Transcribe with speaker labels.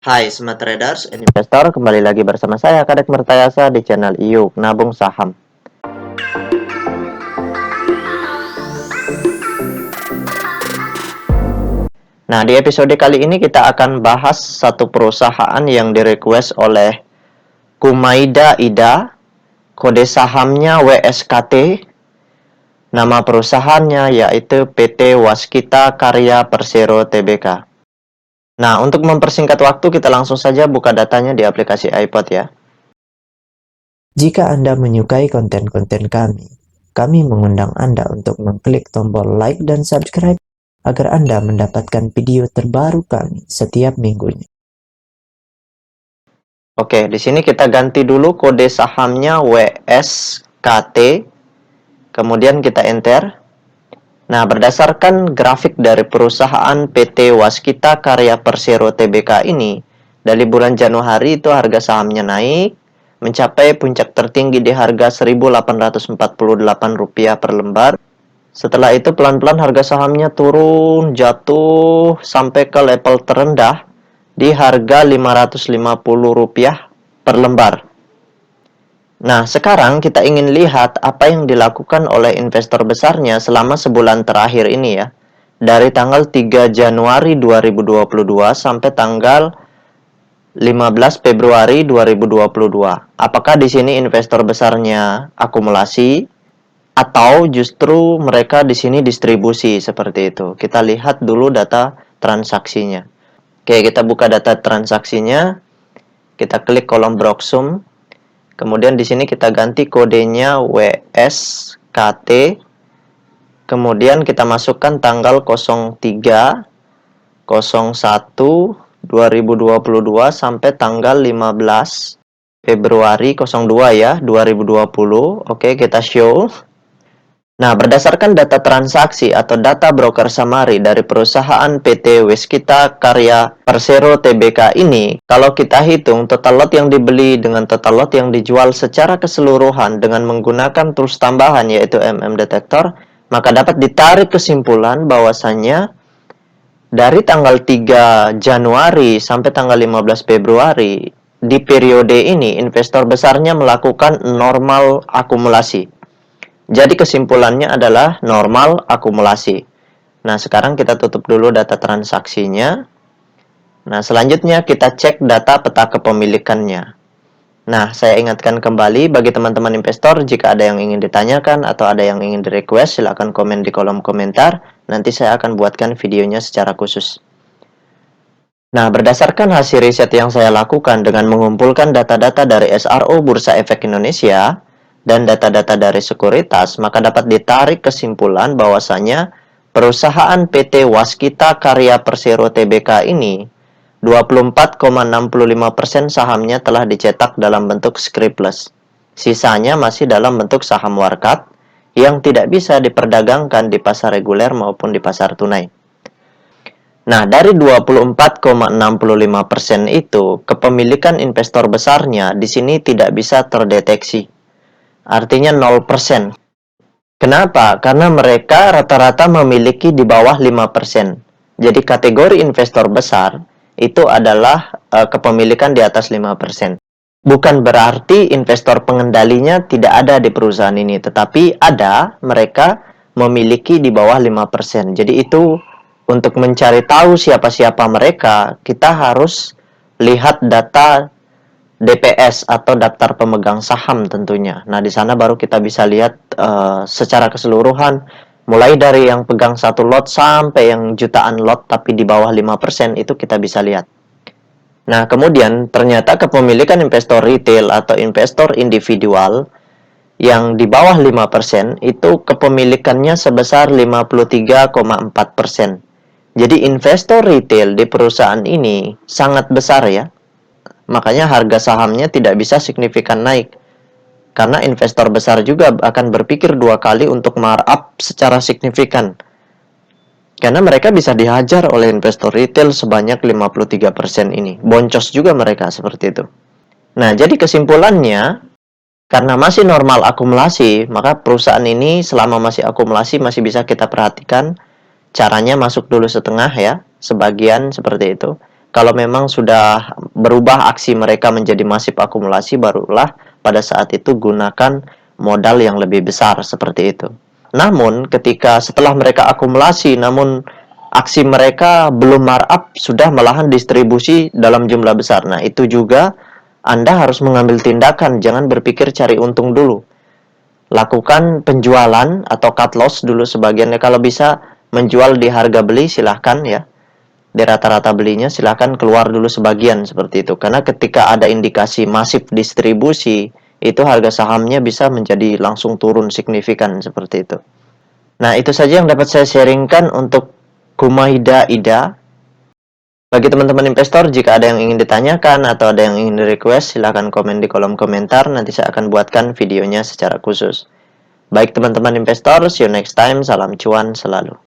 Speaker 1: Hai Smart Traders and Investor, kembali lagi bersama saya Kadek Mertayasa di channel IYUK Nabung Saham. Nah, di episode kali ini kita akan bahas satu perusahaan yang direquest oleh Kumaida Ida, kode sahamnya WSKT, nama perusahaannya yaitu PT Waskita Karya Persero Tbk. Nah, untuk mempersingkat waktu kita langsung saja buka datanya di aplikasi iPod ya.
Speaker 2: Jika Anda menyukai konten-konten kami mengundang Anda untuk mengklik tombol like dan subscribe agar Anda mendapatkan video terbaru kami setiap minggunya.
Speaker 1: Oke, di sini kita ganti dulu kode sahamnya WSKT, kemudian kita enter. Nah, berdasarkan grafik dari perusahaan PT Waskita Karya Persero Tbk ini, dari bulan Januari itu harga sahamnya naik, mencapai puncak tertinggi di harga Rp1.848 per lembar. Setelah itu pelan-pelan harga sahamnya turun, jatuh sampai ke level terendah di harga Rp550 per lembar. Nah, sekarang kita ingin lihat apa yang dilakukan oleh investor besarnya selama sebulan terakhir ini ya. Dari tanggal 3 Januari 2022 sampai tanggal 15 Februari 2022. Apakah di sini investor besarnya akumulasi atau justru mereka di sini distribusi seperti itu? Kita lihat dulu data transaksinya. Oke, kita buka data transaksinya. Kita klik kolom Broksum. Kemudian di sini kita ganti kodenya WSKT. Kemudian kita masukkan tanggal 03 01 2022 sampai tanggal 15 Februari 02 ya, 2020. Oke, kita show. Nah, berdasarkan data transaksi atau data broker summary dari perusahaan PT Waskita Karya Persero Tbk ini, kalau kita hitung total lot yang dibeli dengan total lot yang dijual secara keseluruhan dengan menggunakan tools tambahan yaitu Detektor, maka dapat ditarik kesimpulan bahwasannya dari tanggal 3 Januari sampai tanggal 15 Februari, di periode ini investor besarnya melakukan normal akumulasi. Jadi kesimpulannya adalah normal akumulasi. Nah, sekarang kita tutup dulu data transaksinya. Nah, selanjutnya kita cek data peta kepemilikannya. Nah, saya ingatkan kembali bagi teman-teman investor, jika ada yang ingin ditanyakan atau ada yang ingin di-request, silakan komen di kolom komentar. Nanti saya akan buatkan videonya secara khusus. Nah, berdasarkan hasil riset yang saya lakukan dengan mengumpulkan data-data dari SRO Bursa Efek Indonesia, dan data-data dari sekuritas, maka dapat ditarik kesimpulan bahwasanya perusahaan PT Waskita Karya Persero Tbk ini 24,65% sahamnya telah dicetak dalam bentuk scriptless. Sisanya masih dalam bentuk saham warkat yang tidak bisa diperdagangkan di pasar reguler maupun di pasar tunai. Nah, dari 24,65% itu, kepemilikan investor besarnya di sini tidak bisa terdeteksi. Artinya 0%. Kenapa? Karena mereka rata-rata memiliki di bawah 5%. Jadi kategori investor besar itu adalah kepemilikan di atas 5%. Bukan berarti investor pengendalinya tidak ada di perusahaan ini, tetapi ada, mereka memiliki di bawah 5%. Jadi itu untuk mencari tahu siapa-siapa mereka, kita harus lihat data DPS atau daftar pemegang saham tentunya. Nah, di sana baru kita bisa lihat secara keseluruhan, mulai dari yang pegang satu lot sampai yang jutaan lot tapi di bawah 5% itu kita bisa lihat. Nah, kemudian ternyata kepemilikan investor retail atau investor individual yang di bawah 5% itu kepemilikannya sebesar 53,4%. Jadi investor retail di perusahaan ini sangat besar ya. Makanya harga sahamnya tidak bisa signifikan naik. Karena investor besar juga akan berpikir dua kali untuk markup secara signifikan. Karena mereka bisa dihajar oleh investor retail sebanyak 53% ini. Boncos juga mereka seperti itu. Nah, jadi kesimpulannya, karena masih normal akumulasi, maka perusahaan ini selama masih akumulasi masih bisa kita perhatikan. Caranya masuk dulu setengah ya, sebagian seperti itu. Kalau memang sudah berubah aksi mereka menjadi masif akumulasi, barulah pada saat itu gunakan modal yang lebih besar seperti itu. Namun ketika setelah mereka akumulasi namun aksi mereka belum markup, sudah malahan distribusi dalam jumlah besar. Nah, itu juga Anda harus mengambil tindakan, jangan berpikir cari untung dulu. Lakukan penjualan atau cut loss dulu sebagiannya. Kalau bisa menjual di harga beli, silahkan ya. Di rata-rata belinya silahkan keluar dulu sebagian seperti itu. Karena ketika ada indikasi masif distribusi, itu harga sahamnya bisa menjadi langsung turun signifikan seperti itu. Nah, itu saja yang dapat saya sharingkan untuk Kumaida Ida. Bagi teman-teman investor, jika ada yang ingin ditanyakan atau ada yang ingin di-request, silahkan komen di kolom komentar. Nanti saya akan buatkan videonya secara khusus. Baik teman-teman investor, see you next time. Salam cuan selalu.